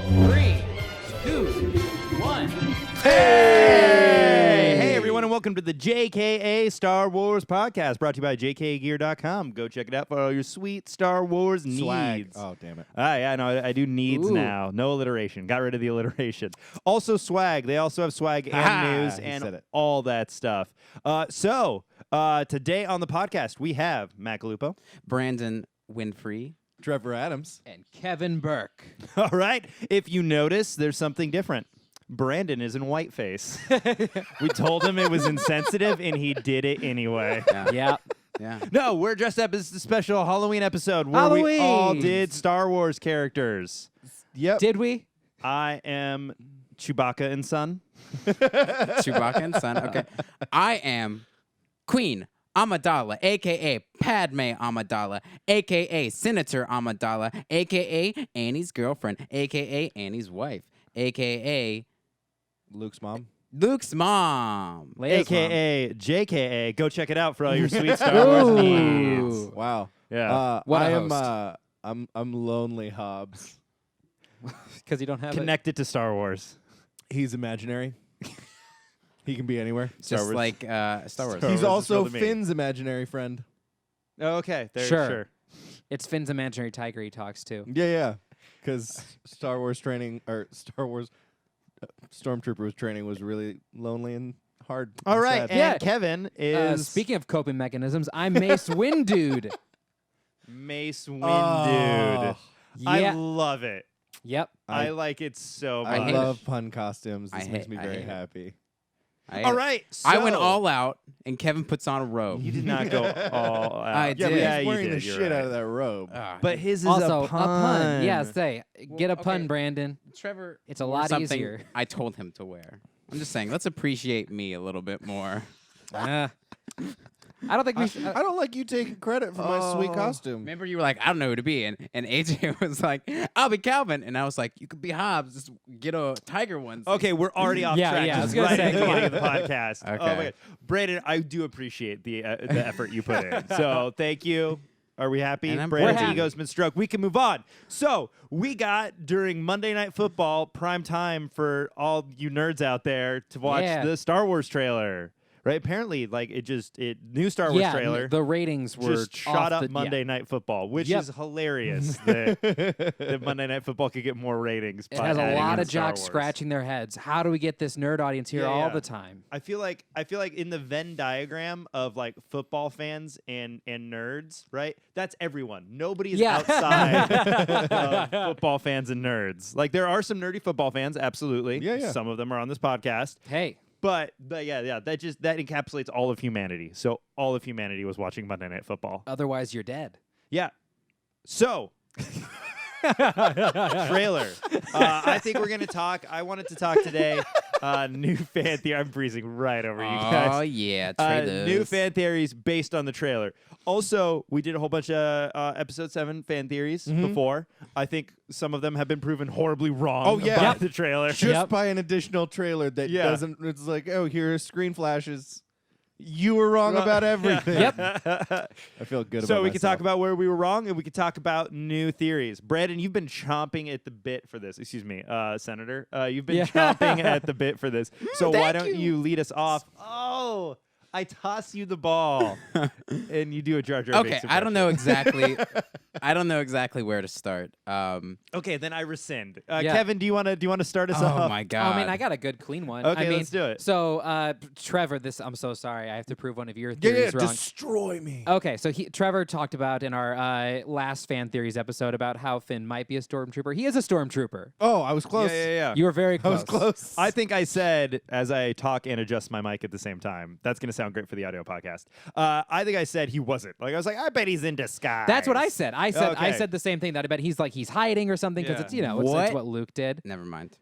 3, 2, 1. Hey, everyone, and welcome to the JKA Star Wars podcast, brought to you by JKAgear.com. Go check it out for all your sweet Star Wars Swag. needs. Oh, damn it. Yeah, no, I do needs now. No alliteration. Got rid of the alliteration. Also swag. They also have swag and news He and said it. all that stuff. So today on the podcast, we have Matt Galupo. Brandon Winfrey. Trevor Adams. And Kevin Burke. All right. If you notice, there's something different. Brandon is in whiteface. We told him it was insensitive, and he did it anyway. Yep. Yeah. No, we're dressed up as the special Halloween episode where we all Halloween! did Star Wars characters. Yep. Did we? I am Chewbacca and son. Chewbacca and son. Okay. I am Queen Amidala, a.k.a. Padme Amidala, a.k.a. Senator Amidala, a.k.a. Annie's girlfriend, a.k.a. Annie's wife, a.k.a. Luke's mom. Luke's mom. Leia's AKA JKA. Go check it out for all your sweet Star Wars needs. Ooh. Wow. Yeah. What a I am. host. I'm lonely Hobbs. Because you don't have Connected to Star Wars. He's imaginary. He can be anywhere. Star Just Wars. like Star Wars. Star He's Wars is also really me. Finn's imaginary friend. Oh, okay. Sure. It's Finn's imaginary tiger he talks to. Yeah. Because Star Wars training or Star Wars Stormtroopers training was really lonely and hard. All and right. sad. And Yeah. Kevin is Speaking of coping mechanisms, I'm Mace Windude. Mace Windude. Oh, I Yeah. love it. Yep. I like it so I much. I hate love pun costumes. This I makes hate- me I very hate it. happy. All right. I went so- all out, and Kevin puts on a robe. You did not go all out. I Yeah, did. but Yeah, he's you wearing did. the You're shit right. out of that robe. But his is Also, a pun. Yeah, say, get a Well, pun, okay. Brandon. Trevor, It's a wore lot something easier. I told him to wear. I'm just saying, let's appreciate me a little bit more. I don't think we should. I don't like you taking credit for my sweet costume. Remember, you were like, I don't know who to be, and AJ was like, I'll be Calvin, and I was like, you could be Hobbs. Just get a tiger one. Okay, we're already off Yeah, track. yeah, I Just was gonna right say, at the come beginning on. of the podcast. Okay. Oh my God. Brandon, I do appreciate the effort you put in. So thank you. Are we happy? And I'm Brandon's happy. ego's been struck. We can move on. So we got during Monday Night Football prime time for all you nerds out there to watch Yeah. the Star Wars trailer. Right? Apparently, like new Star Wars yeah, trailer. the ratings were Just shot off up the, Monday Night Football, which Yep. is hilarious that Monday Night Football could get more ratings. It by has a adding lot in of Star jocks Wars. scratching their heads. How do we get this nerd audience here Yeah, all yeah. the time? I feel like in the Venn diagram of like football fans and nerds, right? That's everyone. Nobody is Yeah. outside of football fans and nerds. Like there are some nerdy football fans, absolutely. Yeah. Some of them are on this podcast. Hey, But yeah, that encapsulates all of humanity. So all of humanity was watching Monday Night Football. otherwise you're dead. Yeah. So trailer. I think we're gonna talk. I wanted to talk today. New fan theory. I'm breezing right over you guys. Oh, yeah. Trailers. New fan theories based on the trailer. Also, we did a whole bunch of episode 7 fan theories before. I think some of them have been proven horribly wrong Oh, yeah. by Yep. the trailer. Just Yep. by an additional trailer that Yeah. doesn't. It's like, oh, here are screen flashes. You were wrong about everything. Yep. I feel good about So we can talk myself. about where we were wrong, and we can talk about new theories. Brandon, you've been chomping at the bit for this. Excuse me, Senator. You've been Yeah. chomping at the bit for this. So why thank don't you lead us off? Oh, I toss you the ball, and you do a Jar Jar Okay, Binks I don't know impression. exactly. I don't know exactly where to start. Okay, then I rescind. Yeah. Kevin, do you want to start us Oh off? my god. I mean, I got a good clean one. Okay, I mean, let's do it. So, Trevor, I'm so sorry. I have to prove one of your Yeah, theories wrong. destroy me. Okay, so Trevor talked about in our last fan theories episode about how Finn might be a stormtrooper. He is a stormtrooper. Oh, I was close. Yeah. You were very I close. was close. I think I said, as I talk and adjust my mic at the same time, that's going to sound great for the audio podcast. I think I said he wasn't. Like I was like, I bet he's in disguise. That's what I said. I said Okay. the same thing, that I bet he's hiding or something because Yeah. it's it's What? what Luke did. Never mind.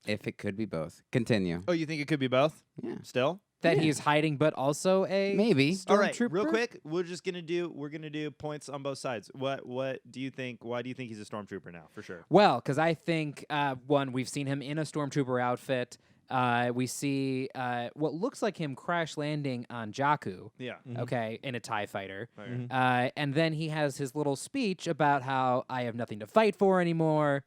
If it could be both. Continue. Oh, you think it could be both? Yeah. Still? That Yeah. he's hiding, but also a Maybe. All right, stormtrooper. real quick, we're gonna do points on both sides. What do you think? Why do you think he's a stormtrooper now? For sure. Well, because I think one, we've seen him in a stormtrooper outfit. We see what looks like him crash landing on Jakku. Yeah. Okay, in a TIE fighter. Okay. And then he has his little speech about how I have nothing to fight for anymore.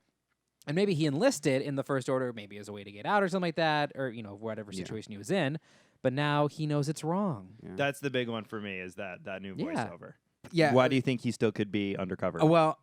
And maybe he enlisted in the First Order, maybe as a way to get out or something like that, or whatever Yeah. situation he was in. But now he knows it's wrong. Yeah. That's the big one for me. Is that new Yeah. voiceover? Yeah. Why do you think he still could be undercover? Well,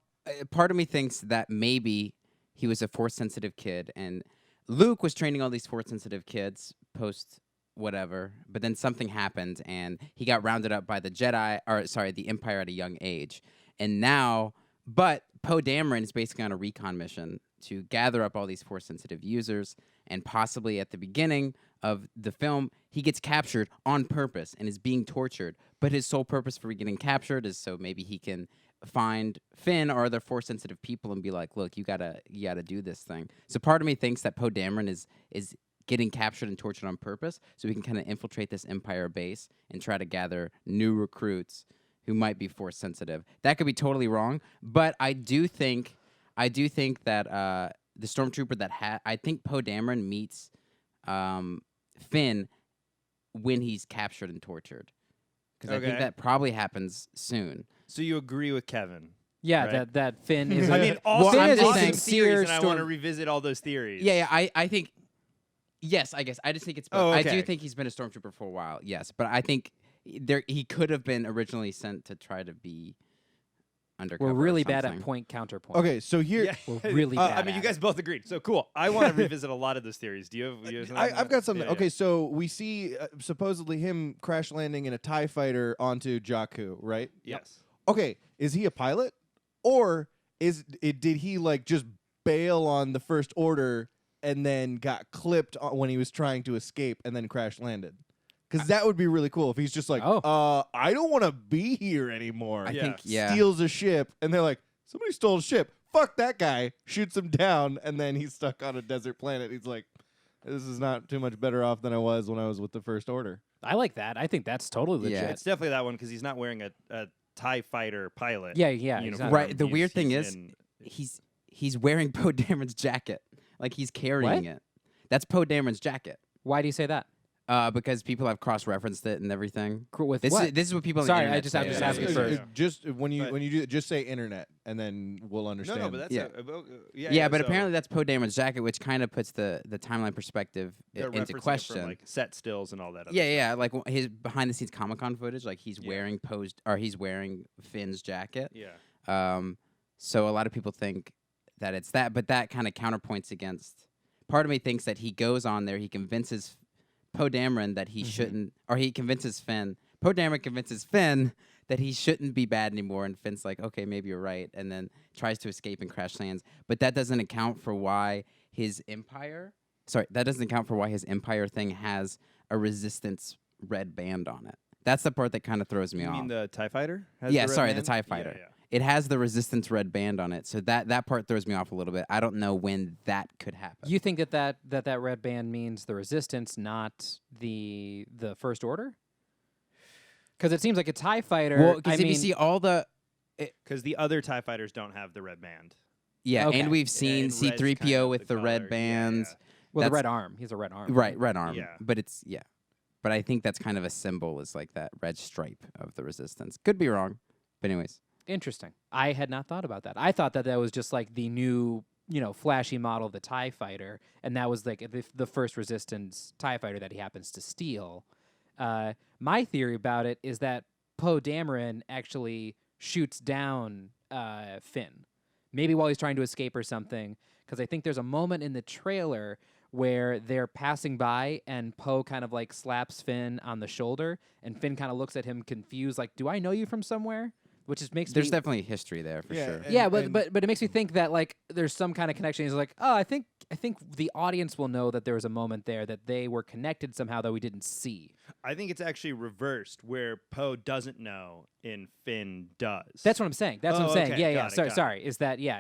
part of me thinks that maybe he was a force-sensitive kid, and Luke was training all these force-sensitive kids post whatever, but then something happened, and he got rounded up by the the Empire at a young age, and now, but Poe Dameron is basically on a recon mission to gather up all these force-sensitive users, and possibly at the beginning of the film, he gets captured on purpose and is being tortured, but his sole purpose for getting captured is so maybe he can find Finn or other force-sensitive people and be like, look, you gotta do this thing. So part of me thinks that Poe Dameron is getting captured and tortured on purpose so we can kind of infiltrate this Empire base and try to gather new recruits who might be force-sensitive. That could be totally wrong, but I do think that the stormtrooper that I think Poe Dameron meets Finn when he's captured and tortured. Because I think that probably happens soon. So you agree with Kevin? Yeah, Right. that Finn is. I mean, all Finn I'm is just a saying- sincere and I want to revisit all those theories. Yeah, I think, yes, I guess. I just think it's both. Oh, I okay. do think he's been a stormtrooper for a while, yes. But I think he could have been originally sent to try to be undercover. We're really bad at something. point counterpoint. Okay, so here Yeah. We're really bad. I mean, you guys both agreed. So cool. I want to revisit a lot of those theories. Do you have something? I've got something. Yeah, Okay, so we see supposedly him crash landing in a TIE fighter onto Jakku, right? Yes. Okay, is he a pilot, or did he like just bail on the First Order and then got clipped when he was trying to escape and then crash landed? Because that would be really cool if he's just like, I don't want to be here anymore. I Yeah. think, yeah. Steals a ship, and they're like, somebody stole a ship. Fuck that guy. Shoots him down, and then he's stuck on a desert planet. He's like, this is not too much better off than I was when I was with the First Order. I like that. I think that's totally legit. Yeah. It's definitely that one because he's not wearing a TIE fighter pilot. Yeah, uniform. exactly. Right, the weird thing he's is- in- He's wearing Poe Dameron's jacket. Like, he's carrying it. That's Poe Dameron's jacket. Why do you say that? Because people have cross-referenced it and everything. With This what? is what people on Sorry, the I internet just- say. I'm just Yeah, asking yeah, for- yeah. Just when you But- do it, just say internet, and then we'll understand. No, but that's Yeah. yeah. But so apparently that's Poe Dameron's jacket, which kind of puts the timeline perspective they're into referencing it question. from, like set stills and all that. Other Yeah, like his behind-the-scenes Comic-Con footage, like he's Yeah. wearing Finn's jacket. Yeah. So a lot of people think that it's that, but that kind of counterpoints against. Part of me thinks that he goes on there, he convinces Poe Dameron that he shouldn't, or he convinces Finn. Poe Dameron convinces Finn that he shouldn't be bad anymore, and Finn's like, okay, maybe you're right, and then tries to escape and crash lands. But that doesn't account for why his Empire. Sorry, that doesn't account for why his Empire thing has a Resistance red band on it. That's the part that kind of throws me You off. mean the TIE fighter? has Yeah, the red sorry, the band? TIE fighter. Yeah, It has the Resistance red band on it, so that part throws me off a little bit. I don't know when that could happen. You think that red band means the Resistance, not the First Order? Because it seems like a TIE fighter. well, I because if mean, you see all the Because the other TIE fighters don't have the red band. Okay. and we've seen and red's C-3PO kind of with the the red color. bands. Yeah. well, the that's- red arm. He's a red arm. Right, red arm. Yeah. But it's But I think that's kind of a symbol, is like that red stripe of the Resistance. Could be wrong. But anyways. Interesting. I had not thought about that. I thought that was just like the new, flashy model of the TIE fighter, and that was like the first Resistance TIE fighter that he happens to steal. My theory about it is that Poe Dameron actually shoots down Finn, maybe while he's trying to escape or something, because I think there's a moment in the trailer where they're passing by and Poe kind of like slaps Finn on the shoulder, and Finn kind of looks at him confused, like, "Do I know you from somewhere?" Which just makes There's me definitely history there for Yeah, sure. and- yeah, but it makes me think that like there's some kind of connection. He's like, oh, I think the audience will know that there was a moment there that they were connected somehow that we didn't see. I think it's actually reversed, where Poe doesn't know and Finn does. That's what I'm saying. That's what I'm Oh, saying. okay. Yeah, yeah. Got it, Sorry, got it. sorry.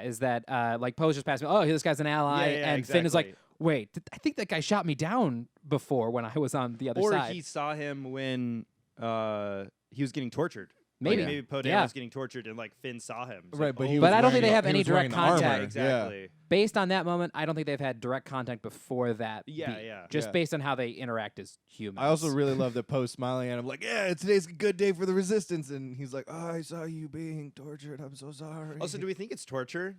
Is that like Poe's just passing? Oh, this guy's an ally, Yeah, and Finn is like, exactly. wait, I think that guy shot me down before when I was on the other or side. he saw him when he was getting tortured. Maybe. Like, maybe Poe Dameron Yeah. was getting tortured and like Finn saw him. It's Right, like, but oh, he was But I don't think wearing they the- have he any was wearing direct the armor. contact. exactly. Based on that moment, I don't think they've had direct contact before that. Yeah, beat, yeah. Just Yeah. based on how they interact as humans. I also really love that Poe smiling at him like, yeah, today's a good day for the Resistance. And he's like, oh, I saw you being tortured. I'm so sorry. Also, do we think it's torture?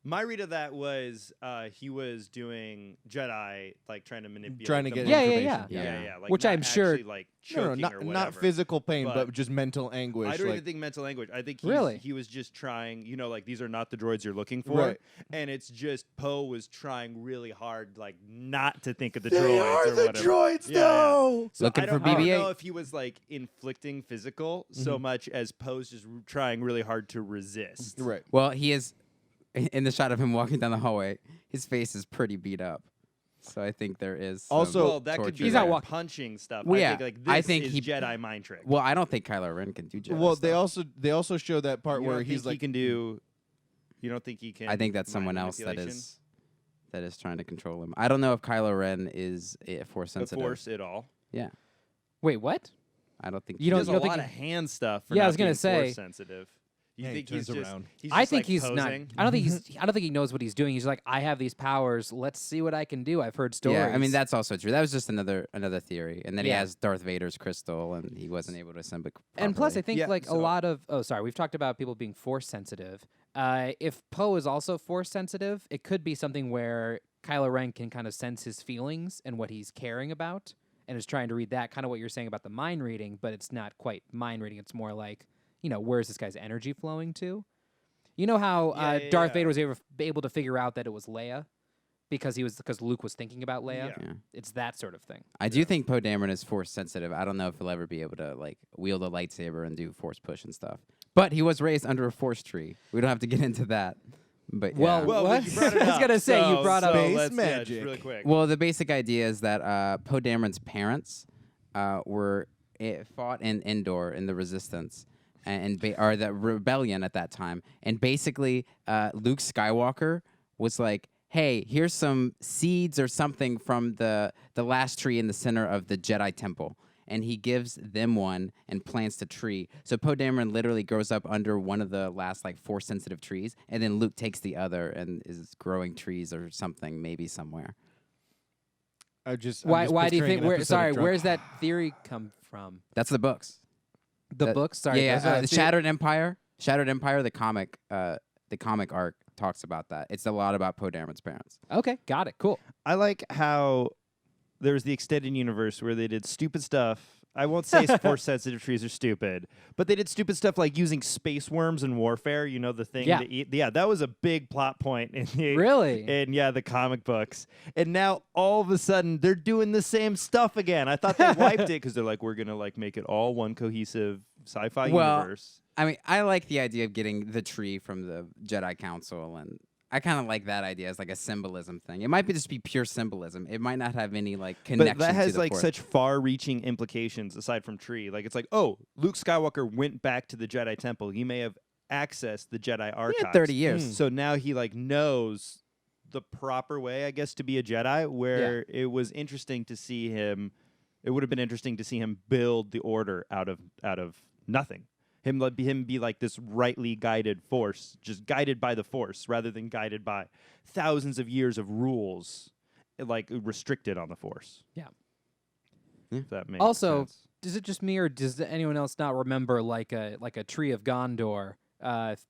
My read of that was he was doing Jedi, like trying to manipulate, Trying to the get mind. information. Yeah. Like, Which not I'm sure- actually, like No, choking not or not whatever. physical pain, but- but just mental anguish. I don't like, even think mental anguish. I think Really? he was just trying, like these are not the droids you're looking for. Right. And it's just Poe was trying really hard, like not to think of the they droids are or the whatever. droids, Yeah, though. So Looking I for don't, I don't BB-8? know if he was like inflicting physical so much as Poe's just trying really hard to resist. Right. Well, he is in the shot of him walking down the hallway. His face is pretty beat up, so I think there is some Also- Well, that could torture be He's not like walking- punching stuff. Well, I yeah, think like this I think is he- Jedi mind trick. Well, I don't think Kylo Ren can do Jedi Well, stuff. they also show that part You where don't he's think like he can do. You don't think he can? I think that's mind someone else that manipulation? is trying to control him. I don't know if Kylo Ren is force the sensitive. Force at all. Yeah, Wait, what? I don't think You He don't- does you a don't think lot he- of hand stuff. For Yeah, I not was gonna being say- force sensitive. You Yeah, he think he's turns just? around. He's I just, think like, he's posing? not. I don't think he's. I don't think he knows what he's doing. He's like, I have these powers. Let's see what I can do. I've heard stories. Yeah, I mean that's also true. That was just another theory. And then he Yeah. has Darth Vader's crystal, and he wasn't able to assemble it properly. And plus, I think Yeah, like so- a lot of. Oh, sorry. We've talked about people being force sensitive. If Poe is also force sensitive, it could be something where Kylo Ren can kind of sense his feelings and what he's caring about, and is trying to read that. Kind of what you're saying about the mind reading, but it's not quite mind reading. It's more like, where's this guy's energy flowing to? You know how Darth Vader was able to figure out that it was Leia because Luke was thinking about Leia. Yeah. Yeah. It's that sort of thing. I do think Poe Dameron is force sensitive. I don't know if he'll ever be able to like wield a lightsaber and do force push and stuff. But he was raised under a force tree. We don't have to get into that. But yeah. Well, Well, What? but you brought it I was up, gonna say, you so- brought up so Space let's- yeah, just magic. really quick. Well, the basic idea is that Poe Dameron's parents fought in Endor in the Resistance, or the rebellion at that time, and basically Luke Skywalker was like, "Hey, here's some seeds or something from the last tree in the center of the Jedi Temple." And he gives them one and plants the tree. So Poe Dameron literally grows up under one of the last like force-sensitive trees, and then Luke takes the other and is growing trees or something, maybe somewhere. I'm just Why do you picturing think? an episode of Drunk- Where's that theory come from? That's the books. The That- books. Sorry. yeah, those are- the Shattered Empire. Shattered Empire, the comic arc talks about that. It's a lot about Poe Dameron's parents. Okay, got it. Cool. I like how there's the extended universe where they did stupid stuff. I won't say force sensitive trees are stupid, but they did stupid stuff like using space worms in warfare. You know, the thing Yeah. to eat. Yeah, that was a big plot point in the Really? in the comic books. And now all of a sudden they're doing the same stuff again. I thought they wiped it because they're like, we're gonna like make it all one cohesive sci-fi Well, universe. I mean, I like the idea of getting the tree from the Jedi Council, and I kind of like that idea as like a symbolism thing. It might be just be pure symbolism. It might not have any like connection But that to has the like Force. such far-reaching implications aside from tree. Like it's like, oh, Luke Skywalker went back to the Jedi Temple. He may have accessed the Jedi He archives. had 30 years. So now he like knows the proper way, I guess, to be a Jedi. Where it was interesting to see him. It would have been interesting to see him build the Order out of nothing. Him be like this rightly guided force, just guided by the Force, rather than guided by thousands of years of rules, like restricted on the Force. Yeah. If that makes Also, sense. is it just me, or does anyone else not remember like a Tree of Gondor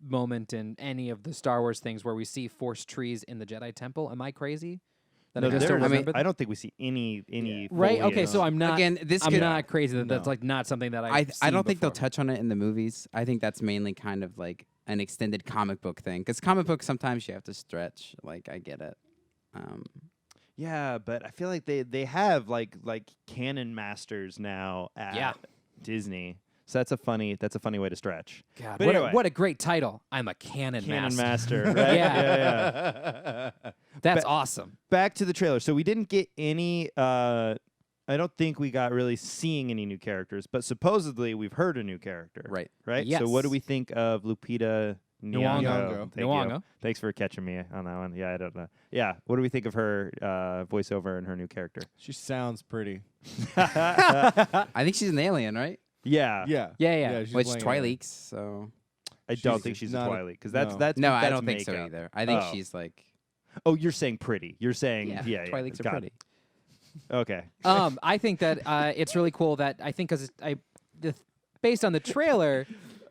moment in any of the Star Wars things where we see force trees in the Jedi Temple? Am I crazy? That No, I just there- don't remember. I don't think we see any. Right. foliage. Okay. So I'm not. Again, this I'm could- not crazy that that's No. like not something that I don't think they'll touch on it in the movies. I think that's mainly kind of like an extended comic book thing. Because comic books, sometimes you have to stretch. Like, I get it. Yeah, but I feel like they have like canon masters now at Disney. So that's a funny way to stretch. God, But anyway. what a great title! I'm a canon Master, right? Yeah. That's Ba- awesome. Back to the trailer. So we didn't get any. I don't think we got really seeing any new characters, but supposedly we've heard a new character. Right. Right. Yes. So what do we think of Lupita Nyong'o? Nyong'o. Thank you. Nyong'o. Thanks for catching me on that one. Yeah, I don't know. Yeah. What do we think of her voiceover and her new character? She sounds pretty. I think she's an alien, right? Yeah. Yeah. Yeah. she's Which playing Twi'leks, so... I don't She's think she's a not a- Twi'lek because that's no. that's No, I that's don't think so makeup. either. I think Oh. she's like... Oh, you're saying pretty. You're saying yeah. Twi'leks are got pretty. it. Okay. I think that it's really cool that I think because based on the trailer,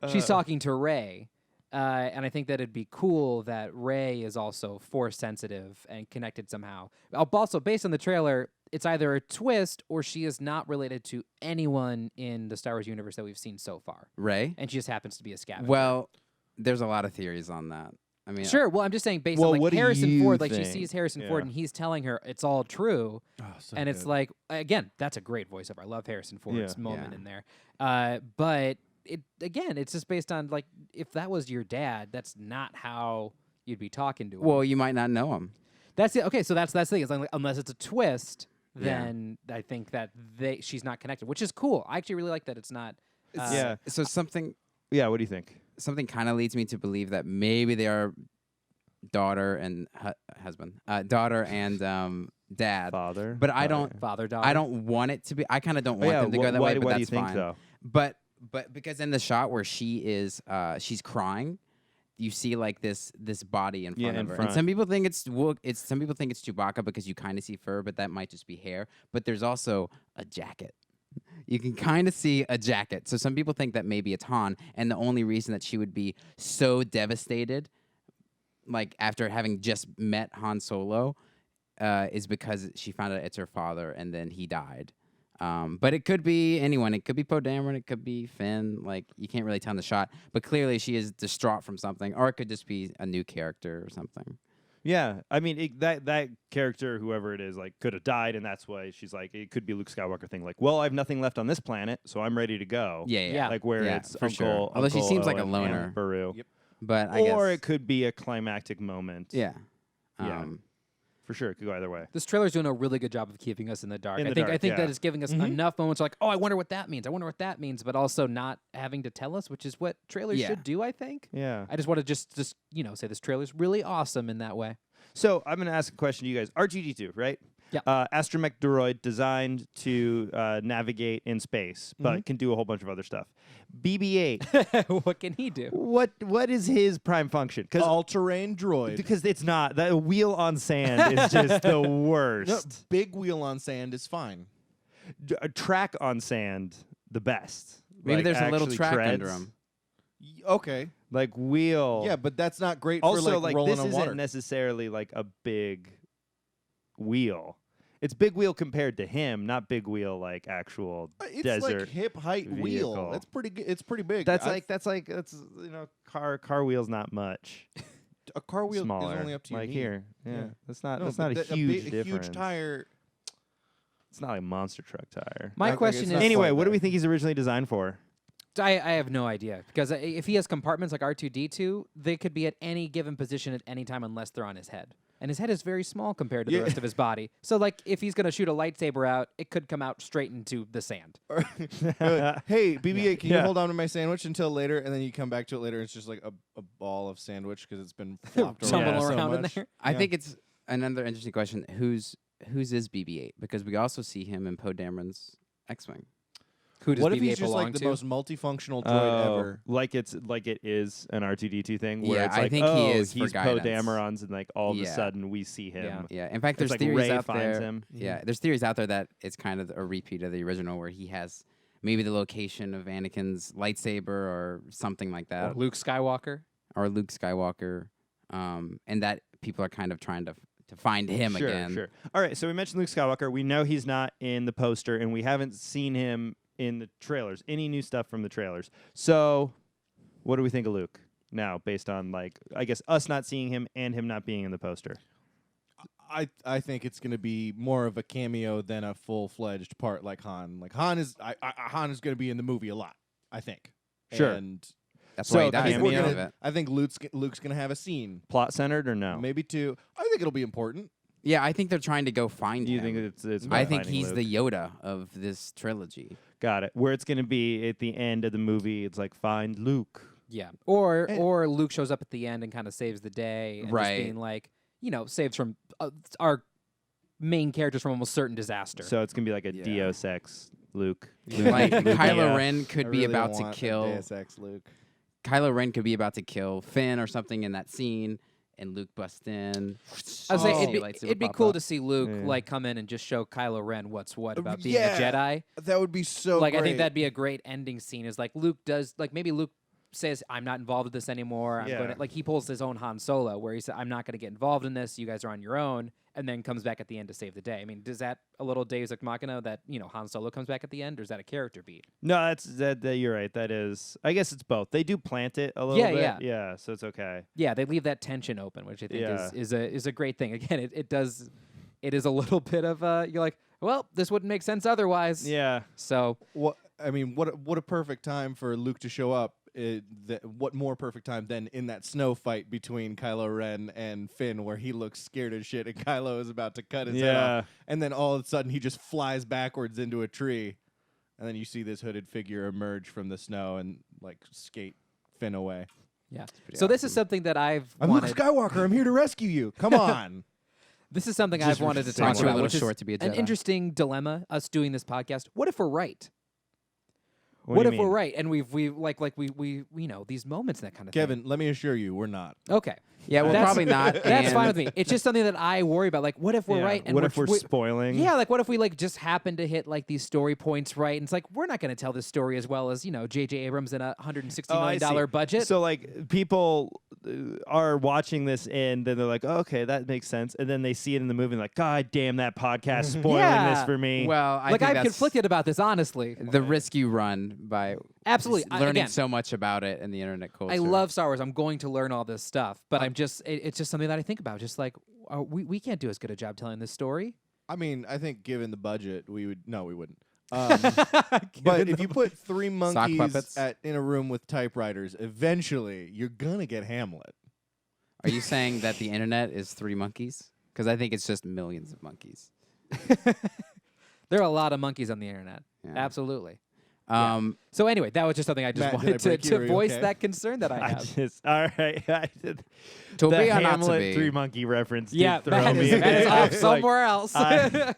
she's talking to Rey, And I think that it'd be cool that Rey is also force sensitive and connected somehow. Also, based on the trailer, it's either a twist or she is not related to anyone in the Star Wars universe that we've seen so far, Ray? and she just happens to be a scavenger. Well, there's a lot of theories on that. I mean, sure. Well, I'm just saying, based Well, on what do Harrison you Ford, like she think? sees Harrison Ford, Yeah. and he's telling her it's all true, Oh, so and it's good. like, again, that's a great voiceover. I love Harrison Ford's Yeah. moment Yeah. in there. But it's just based on like, if that was your dad, that's not how you'd be talking to him. well, you might not know him. That's it. Okay, so that's the thing. It's like, unless it's a twist, Yeah. then I think that she's not connected, which is cool. I actually really like that it's not. Yeah. So something Yeah, what do you think? kind of leads me to believe that maybe they are daughter and husband, daughter and dad. Father? But I don't. Father daughter. I don't want it to be. I kind of don't Oh, want yeah, them to go that why, way, but why that's do you think fine. though? But because in the shot where she is, she's crying, you see like this body in front Yeah, of in her. front. And some people think it's some people think it's Chewbacca because you kind of see fur, but that might just be hair. But there's also a jacket. You can kind of see a jacket. So some people think that maybe it's Han, and the only reason that she would be so devastated, like after having just met Han Solo, is because she found out it's her father, and then he died. But it could be anyone. It could be Poe Dameron. It could be Finn. Like, you can't really tell in the shot. But clearly she is distraught from something. Or it could just be a new character or something. Yeah, I mean that character, whoever it is, like could have died, and that's why she's like, it could be Luke Skywalker thing. Like, well, I have nothing left on this planet, so I'm ready to go. Yeah. Like where Yeah, it's for Uncle. sure. Although she Uncle seems like a Owen loner. and Baru. Yep. But I Or guess. it could be a climactic moment. Yeah. Yeah. For sure, it could go either way. This trailer's doing a really good job of keeping us in the dark. In the I think dark, that yeah. it's giving us enough moments like, oh, I wonder what that means. I wonder what that means, but also not having to tell us, which is what trailers Yeah. should do, I think. Yeah. I just want to just say this trailer's really awesome in that way. So I'm going to ask a question to you guys. R2D2, right? Yeah. Astromech droid designed to navigate in space, but can do a whole bunch of other stuff. BB-8. What can he do? What is his prime function? Because all-terrain droid. Because it's not. The wheel on sand is just the No, worst. big wheel on sand is fine. A track on sand, the best. Maybe Like, there's a little actually track treads. under him. Okay. Like wheel. Yeah, but that's not great Also, for like like rolling this on isn't water. necessarily like a big wheel. It's big wheel compared to him, not big wheel like actual It's desert. like hip height wheel. vehicle. That's pretty good. It's pretty big. That's car wheel's not much. a car wheel Smaller. is only up to your like knee. here. Yeah. Yeah. That's not No, that's but not a the- huge big- difference. huge tire. It's not like a monster truck tire. My Okay, question it's is, not Anyway, quite what do there. we think he's originally designed for? I have no idea, because if he has compartments like R2D2, they could be at any given position at any time unless they're on his head. And his head is very small compared to the Yeah. rest of his body. So, like, if he's going to shoot a lightsaber out, it could come out straight into the sand. Hey, BB-8, can you Yeah. hold on to my sandwich until later? And then you come back to it later. It's just like a ball of sandwich because it's been flopped Tumbling around so around in much. there. I Yeah. think it's another interesting question. Whose is BB-8? Because we also see him in Poe Dameron's X-Wing. Who does What if BB-8 he's just belong like the to? most multifunctional droid ever? Like it is an R2D2 thing where Yeah, it's I like, think he oh, is for he's Poe guidance. Dameron's, and like all of a Yeah. sudden we see him. Yeah. In fact, It's there's like theories Rey out finds there. him. Yeah, there's theories out there that it's kind of a repeat of the original, where he has maybe the location of Anakin's lightsaber or something like Or that, Luke Skywalker? or Luke Skywalker, and that people are kind of trying to find him Sure, again. Sure. All right. So we mentioned Luke Skywalker. We know he's not in the poster, and we haven't seen him in the trailers. Any new stuff from the trailers? So, what do we think of Luke now, based on like I guess us not seeing him and him not being in the poster? I think it's going to be more of a cameo than a full-fledged part like Han. Like Han is Han is going to be in the movie a lot, I think. Sure. And That's So why he I dies think at we're the end gonna- of it. I think Luke's going to have a scene, Plot centered or no? maybe two. I think it'll be important. Yeah, I think they're trying to go find You him. think it's I about think finding he's Luke? the Yoda of this trilogy. Got it. Where it's going to be at the end of the movie, it's like find Luke. Yeah. Or And- or Luke shows up at the end and kind of saves the day. And Right. Just being like, saves from our main characters from almost certain disaster. So it's going to be like a Yeah. Deus Ex Luke. Like Luke, Kylo yeah. Ren could I be really about don't to want a kill. Deus Ex Luke. Kylo Ren could be about to kill Finn or something in that scene, and Luke busts in. I was saying Oh. it'd Lightsaber be pop cool up. to see Luke Yeah. like come in and just show Kylo Ren what's what about being yeah. a Jedi. That would be so Like I great. think that'd be a great ending scene. Is like Luke does like maybe Luke says, I'm not involved with this anymore. I'm going to, like, he pulls his own Han Solo, where he said, I'm not going to get involved in this. You guys are on your own. And then comes back at the end to save the day. I mean, does that a little Deus Ex Machina that, Han Solo comes back at the end, or is that a character beat? No, that you're right. That is, I guess it's both. They do plant it a little bit. Yeah, so it's okay. Yeah, they leave that tension open, which I think is a great thing. Again, it is a little bit of you're like, well, this wouldn't make sense otherwise. Yeah. So what a perfect time for Luke to show up. What more perfect time than in that snow fight between Kylo Ren and Finn, where he looks scared as shit and Kylo is about to cut his head off, and then all of a sudden he just flies backwards into a tree, and then you see this hooded figure emerge from the snow and like skate Finn away. Yeah. So this is something that I'm wanted. Luke Skywalker. I'm here to rescue you. Come on. This is something I've wanted to talk Too about, little which is short to be a an Jedi. interesting dilemma. Us doing this podcast. What if we're right? What do if you we're mean? right and we these moments and that kind of Kevin, let me assure you, we're not. thing? Okay. Yeah, well, That's- probably not. That's and fine with me. It's just something that I worry about. Like, what if we're right? And what if we're spoiling? Yeah, like what if we like just happen to hit like these story points right? And it's like we're not going to tell this story as well as J.J. Abrams in a $160 I see. million budget. So like people are watching this and then they're like, oh, okay, that makes sense, and then they see it in the movie and like, God damn, that podcast spoiling this for me. Well, I like think I'm that's conflicted about this, honestly. the risk you run by Absolutely. learning Again, so much about it in the internet culture. I love Star Wars. I'm going to learn all this stuff, but it's just something that I think about. Just like we can't do as good a job telling this story. I mean, I think given the budget, we wouldn't. But if you put three monkeys puppets? in a room with typewriters, eventually you're gonna get Hamlet. Are you saying that the internet is 3 monkeys? Because I think it's just millions of monkeys. There are a lot of monkeys on the internet. Yeah. Absolutely. So anyway, that was just something I just Matt, did I wanted break you? to Are you voice okay? that concern that I I have. just all right. To the be or not to Hamlet be? 3 monkey reference. Did Yeah, throw Matt me is, a Matt is bit. off Like, somewhere else. that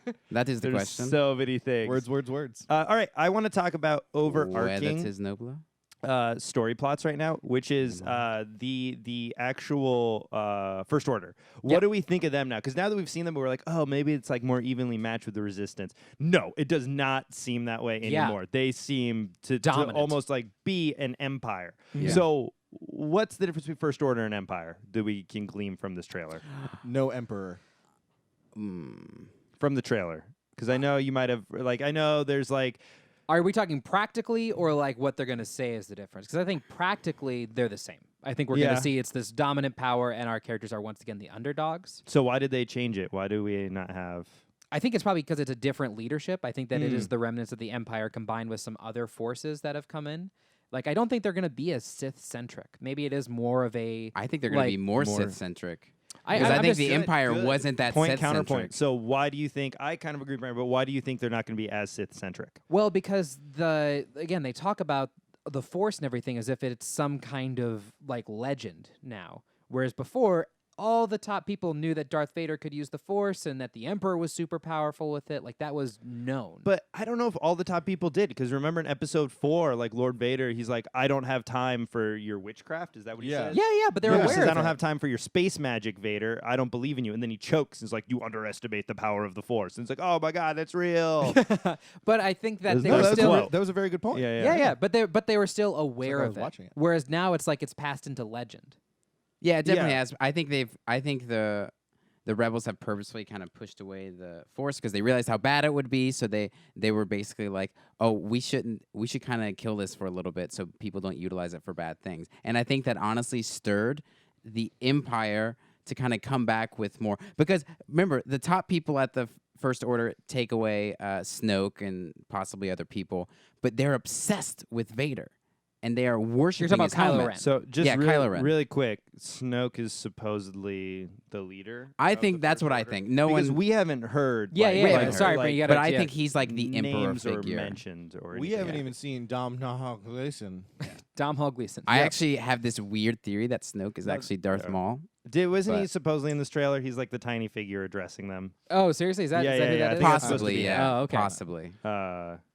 is the There's question. so many things. Words. All right, I want to talk about Where overarching that is nobler. story plots right now, which is the actual First Order. What do we think of them now? Because now that we've seen them, we're like, oh, maybe it's like more evenly matched with the Resistance. No, it does not seem that way Yeah. anymore. They seem to Dominant. almost like be an empire. Yeah. So what's the difference between First Order and Empire that we can glean from this trailer? No emperor. From the trailer. Because I know you might have, like, I know there's like, Are we talking practically or like what they're going to say is the difference? Because I think practically they're the same. I think we're going Yeah. to see it's this dominant power and our characters are once again the underdogs. so why did they change it? Why do we not have... I think it's probably because it's a different leadership. I think that it is the remnants of the Empire combined with some other forces that have come in. Like, I don't think they're going to be as Sith-centric. Maybe it is more of a... I think they're going to like, be more more- Sith-centric. I Because I I'm think just- the Empire Good. wasn't that Point Sith-centric. counterpoint. So why do you think I kind of agree with Brian, but why do you think they're not going to be as Sith-centric? Well, because they talk about the Force and everything as if it's some kind of like legend now, whereas before all the top people knew that Darth Vader could use the Force and that the Emperor was super powerful with it. Like that was known. But I don't know if all the top people did, because remember in Episode 4, like Lord Vader, he's like, I don't have time for your witchcraft. Is that what he Yeah. says? yeah, but they're He aware says, of I don't it. have time for your space magic, Vader. I don't believe in you. And then he chokes and is like, you underestimate the power of the Force. And it's like, oh my God, that's real. But I think that they No, were that's still quote. That was a very good point. yeah, but they were still aware I of was watching it. Whereas now it's like it's passed into legend. Yeah, it definitely Yeah. has. I think the rebels have purposefully kind of pushed away the Force because they realized how bad it would be. So they were basically like, oh, we should kind of kill this for a little bit so people don't utilize it for bad things. And I think that honestly stirred the Empire to kind of come back with more. Because remember, the top people at the First Order take away Snoke and possibly other people, but they're obsessed with Vader. And they are worshiping talking his about Kylo helmet. Ren. So just Yeah, Kylo Ren. really quick, Snoke is supposedly the leader. I of think the that's First what I Order? think. No because one, we haven't heard. Yeah, like, yeah, we yeah. haven't Sorry, heard, Brent, you like, gotta- but I yeah. think he's like the emperor names or figure. mentioned or We anything. haven't even seen Dom Nahal Gleason. Dom Hall Gleason. I Yep. actually have this weird theory that Snoke is No, actually Darth yeah. Maul. Wasn't he but- supposedly in this trailer? He's like the tiny figure addressing them. Oh, seriously? Is that, Yeah, is that yeah, who yeah, that I is? think that's supposed to Possibly, be yeah. Oh, okay. Possibly.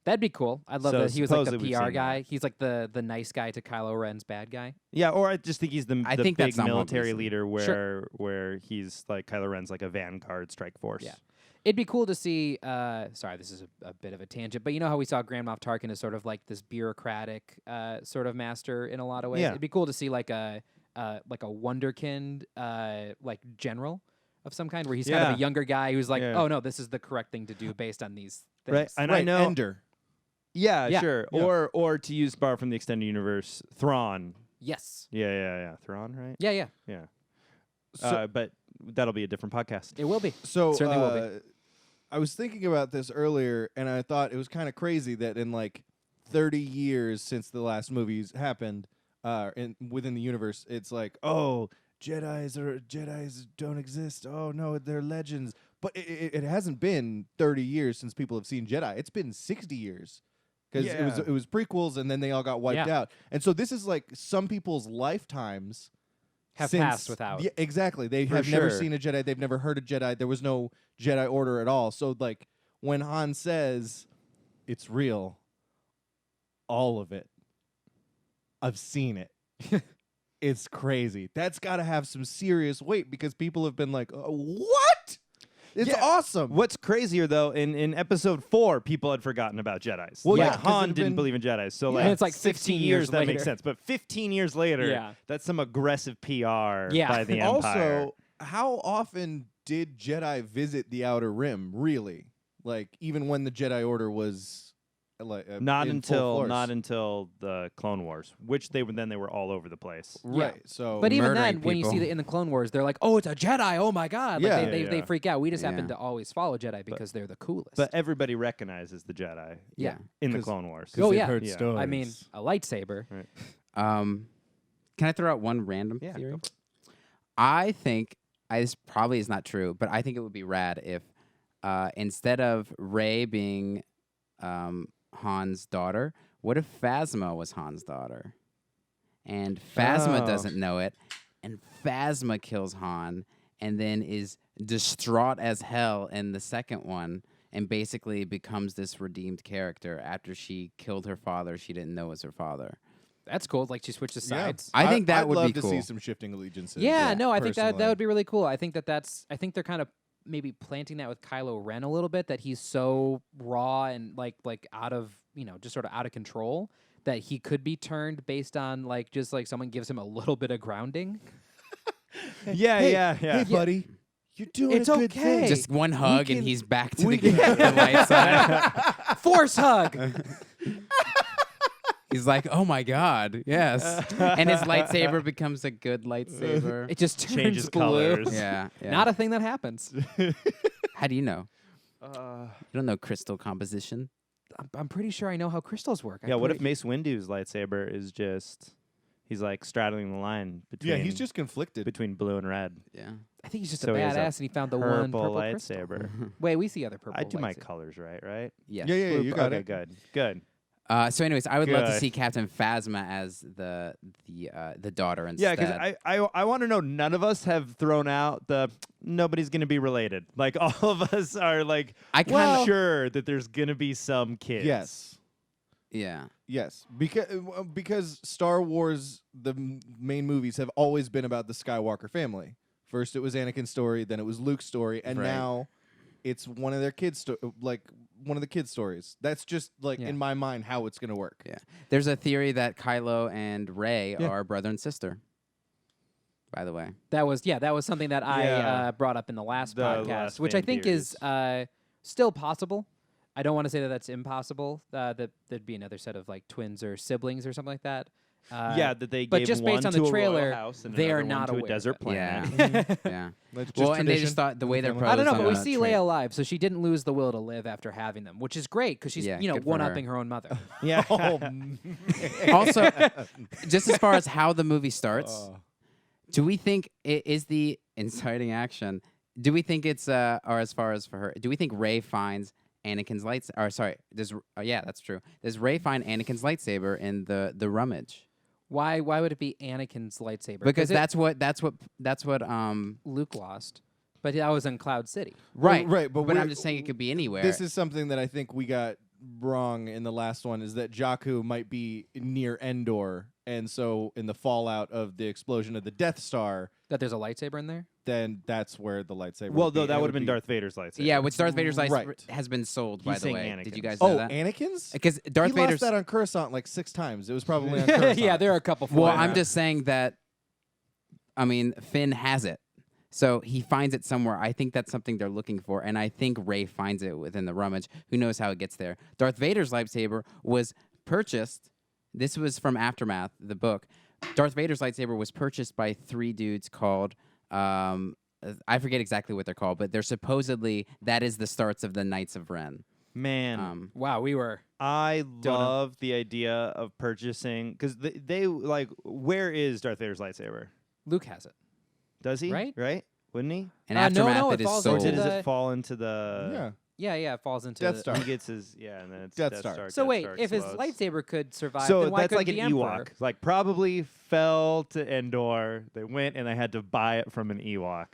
That'd be cool. I'd love So that. He was like the supposedly we've PR seen guy. that. He's like the nice guy to Kylo Ren's bad guy. Yeah, or I just think he's the I think big that's not Maul military Gleason. leader Sure. where he's like Kylo Ren's like a vanguard strike force. Yeah. It'd be cool to see. Sorry, this is a bit of a tangent, but you know how we saw Grand Moff Tarkin as sort of like this bureaucratic sort of master in a lot of ways. Yeah. It'd be cool to see like a wonderkind like general of some kind, where he's kind of Yeah. a younger guy who's like, Yeah. oh no, this is the correct thing to do based on these things. Right, and I Right, know. Ender. Yeah, Yeah. sure. Yeah. Or to use borrow from the extended universe, Thrawn. Yes. Yeah. Thrawn, right? Yeah. Yeah. So, But that'll be a different podcast. It will be. so certainly will be. I was thinking about this earlier, and I thought it was kind of crazy that in like 30 years since the last movies happened, within the universe, it's like, oh, Jedis don't exist. Oh no, they're legends. But it hasn't been 30 years since people have seen Jedi. It's been 60 years. Because Yeah. it was prequels, and then they all got wiped Yeah. out. And so this is like some people's lifetimes Have since- passed without. Yeah, exactly. They For have never sure. seen a Jedi. They've never heard a Jedi. There was no Jedi Order at all. So like when Han says it's real, all of it, I've seen it. It's crazy. That's got to have some serious weight because people have been like, what? It's Yeah. awesome. What's crazier though, in episode 4, people had forgotten about Jedis. Well, Like, yeah, 'cause it Han had didn't been- believe in Jedis. So Yeah. like, And it's like 15 15 years years that makes later. sense. But 15 years later, Yeah. that's some aggressive PR Yeah. by the Empire. Also, how often did Jedi visit the Outer Rim? Really? Like even when the Jedi Order was like not in full until force? the Clone Wars, which they were all over the place. Right. So But even Murdering then, when you see people. that in the Clone Wars, they're like, "Oh, it's a Jedi! Oh my god!" Like Yeah. they Yeah. freak out. We just happen Yeah. to always follow Jedi because they're the coolest. But everybody recognizes the Jedi yeah, in the 'Cause- Clone Wars. 'cause Oh, they've yeah. heard Yeah. stories. I mean, a lightsaber. Can I throw out one random Yeah, theory? go for it. I think this probably is not true, but I think it would be rad if instead of Rey being Han's daughter, what if Phasma was Han's daughter? And Phasma Oh. doesn't know it, and Phasma kills Han, and then is distraught as hell in the second one, and basically becomes this redeemed character after she killed her father she didn't know was her father. That's cool. Like she switches Yeah. sides. I think that I'd would love be to cool. see some shifting allegiances. Yeah, no, I think that personally. would be really cool. I think I think they're kind of maybe planting that with Kylo Ren a little bit, that he's so raw and like out of, just sort of out of control, that he could be turned based on like just like someone gives him a little bit of grounding. Yeah, Hey, yeah. Hey, buddy, you're doing It's a good okay. thing. Just one hug, can- and he's back to we the, can- the light side. Force hug. He's like, "Oh my god, yes!" And his lightsaber becomes a good lightsaber. It just turns Changes blue. colors. yeah. Not a thing that happens. How do you know? You don't know crystal composition. I'm pretty sure I know how crystals work. Yeah, what if Mace Windu's lightsaber is just he's like straddling the line between Yeah, he's just conflicted. between blue and red. Yeah. I think he's just So a he has a badass and he found the one Purple purple crystal. lightsaber. Wait, we see other purple. I do my lightsaber. colors right? Yes. Yeah, Blue- you got okay, it. good. So, anyways, I would love to Good. see Captain Phasma as the daughter Yeah, instead. because I want to know. None of us have thrown out the nobody's going to be related. Like all of us are like I kinda- sure that there's going to be some kids. Yes. Yeah. Yes, because Star Wars, the main movies have always been about the Skywalker family. First, it was Anakin's story, then it was Luke's story, and Right. now it's one of their kids, one of the kids' stories. That's just like Yeah. in my mind how it's gonna work. Yeah. There's a theory that Kylo and Rey Yeah. are brother and sister. By the way. That was something that I Yeah. brought up in the last The podcast, last which I fan think is still possible. I don't want to say that that's impossible. That there'd be another set of like twins or siblings or something like that. Yeah, that they but gave just one based on to the a royal trailer, house and they are another not one to aware a desert of it. planet. Yeah. yeah. That's just Well, and they tradition just thought the way in the they're family. I don't know, Brothers but we on see a Leia train. alive, so she didn't lose the will to live after having them, which is great because she's Yeah, good for one-upping her own mother. Yeah. Oh, Also, just as far as how the movie starts, Oh. do we think it is the inciting action? Do we think it's or as far as for her? Do we think Rey finds Anakin's lightsaber? Or sorry, yeah, that's true. Does Rey find Anakin's lightsaber in the rummage? Why would it be Anakin's lightsaber? Because it- that's what Luke lost, but that was in Cloud City. right, right, but I'm we're- just saying it could be anywhere. This is something that I think we got wrong in the last one, is that Jakku might be near Endor, and so in the fallout of the explosion of the Death Star, That there's a lightsaber in there. then that's where the lightsaber. Well, would be. though that It would have been be- Darth Vader's lightsaber. Yeah, which Darth Vader's lightsaber Right. has been sold, by He's the saying way. Did you Anakin's. guys know Oh, that? Anakin's. Because Darth he lost Vader's. that on Coruscant like 6 times. It was probably on Coruscant. yeah, there are a couple. Well, flying I'm around. just saying that. I mean, Finn has it, so he finds it somewhere. I think that's something they're looking for, and I think Rey finds it within the rummage. Who knows how it gets there? Darth Vader's lightsaber was purchased. This was from Aftermath, the book. Darth Vader's lightsaber was purchased by 3 dudes called. I forget exactly what they're called, but they're supposedly that is the starts of the Knights of Ren. Man, Wow, we were. I know. love the idea of purchasing because they like. Where is Darth Vader's lightsaber? Luke has it. Does he? Right? Right? Wouldn't he? And No, Aftermath, no, it it is falls Or sold. into does the- it fall into the? Yeah. Yeah, it falls into Death the- Star. He gets his and then it's Death Star. So Death wait, Star if his explodes. lightsaber could survive, So then why that's like couldn't an the Ewok. Emperor? Like probably fell to Endor. They went and they had to buy it from an Ewok.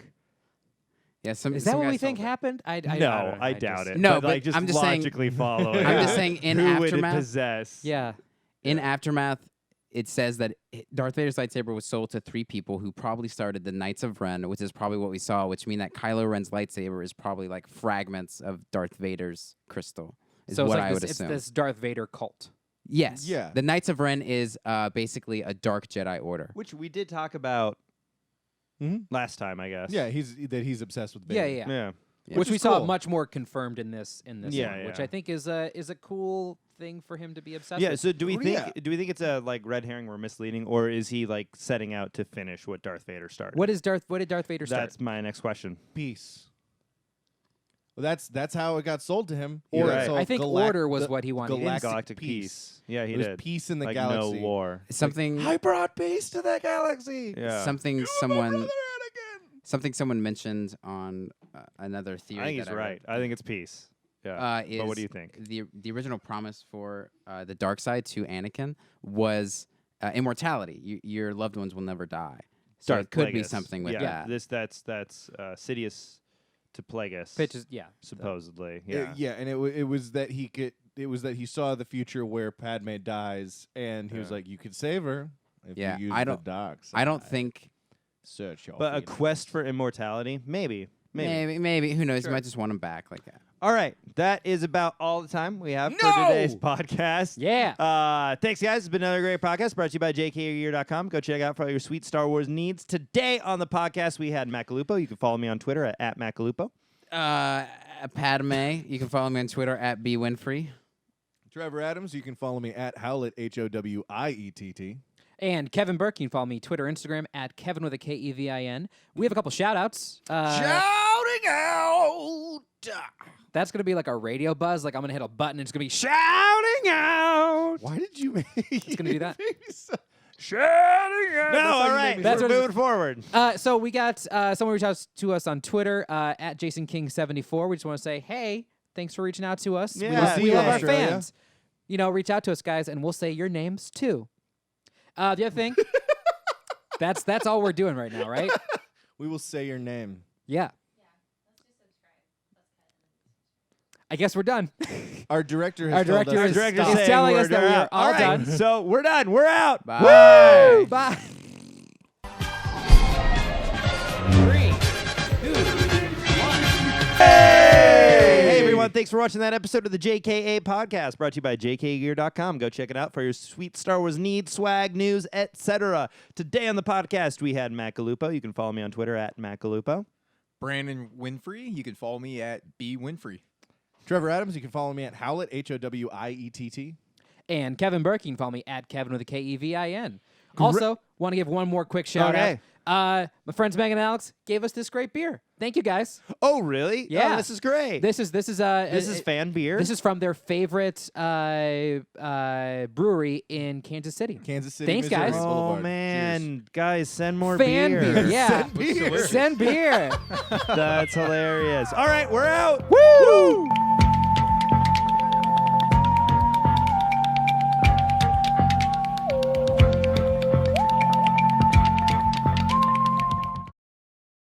Yeah, some, Is some that what guys we think sold it. happened? I No, I just- doubt it. No, but like but just I'm just saying- logically following. I'm just saying in who would it Aftermath. possess? Yeah. In Aftermath, it says that Darth Vader's lightsaber was sold to 3 people who probably started the Knights of Ren, which is probably what we saw, which means that Kylo Ren's lightsaber is probably like fragments of Darth Vader's crystal, is So it's what like I this, would it's assume. this Darth Vader cult. Yes. Yeah. The Knights of Ren is basically a dark Jedi order. Which we did talk about Mhm. last time, I guess. Yeah, he's obsessed with Yeah, Vader. yeah. Yeah. Yeah. Which we is saw cool. much more confirmed in this Yeah, one, which yeah. I think is a cool thing for him to be obsessed Yeah, with. so do we think Yeah. it's a like red herring or misleading, or is he like setting out to finish what Darth Vader started? What did Darth Vader start? That's my next question. Peace. Well, that's how it got sold to him. You're Or right. so I think order was what he wanted. Galactic peace. Yeah, he It was did. peace in the like galaxy. no war. Something I brought peace to that galaxy. Yeah. something My someone brother Anakin. something someone mentioned on another theory I think that he's I read. right. I think it's peace. Yeah. But what do you think? The original promise for the dark side to Anakin was immortality. Your loved ones will never die. So Darth it could be Plagueis. something with yeah, that. That's Sidious to Plagueis. Pitches, yeah. supposedly. Yeah. And it was that he could. It was that he saw the future where Padme dies, and he was Yeah. like, "You could save her if Yeah, you use I the don't- dark I don't side. think Search your But a freedom." quest for immortality, maybe. maybe who knows? Sure. You might just want him back like that. All right, that is about all the time we have for No! today's podcast. Yeah. Thanks, guys. It's been another great podcast brought to you by JKA.com. Go check out for all your sweet Star Wars needs. Today on the podcast, we had Matt Galupo. You can follow me on Twitter at Matt Galupo. Padme, you can follow me on Twitter at bwinfrey. Trevor Adams, you can follow me at Howlett HOWIETT. And Kevin Burke, you can follow me Twitter, Instagram at Kevin with a KEVIN. We have a couple shout outs. Shouting out. That's going to be like a radio buzz. Like I'm going to hit a button and it's going to be shouting out. Why did you make It's going to do that. Shouting out. No, how all you right. made me That's We're what it's- moving forward. So we got someone reached out to us on Twitter at JasonKing74. We just want to say, hey, thanks for reaching out to us. Yeah, we love, see we you, love our Australia. fans. You know, reach out to us, guys, and we'll say your names too. The other thing, that's all we're doing right now, right? We will say your name. Yeah. I guess we're done. Our director has Our told director us is- to Director's stop. He's telling us we're that we are out. all right, done. So we're done. We're out. Bye. Woo! Bye. 3, 2, 1. Hey everyone, thanks for watching that episode of the JKA podcast brought to you by jkagear.com. Go check it out for your sweet Star Wars needs, swag, news, etc. Today on the podcast, we had Matt Galupo. You can follow me on Twitter at Matt Galupo. Brandon Winfrey. You can follow me at bwinfrey. Trevor Adams, you can follow me at Howlett HOWIETT. And Kevin Burke, you can follow me at Kevin with a KEVIN. Also, want to give one more quick shout Okay. out. My friends Megan and Alex gave us this great beer. Thank you guys. Oh, really? Yeah. Oh, this is great. This is This is fan beer. This is from their favorite brewery in Kansas City. Kansas City, Thanks, Missouri guys. Oh Boulevard. man, guys, send more Fan beer, yeah. Send beer. Send beer. That's hilarious. All right, we're out. Woo!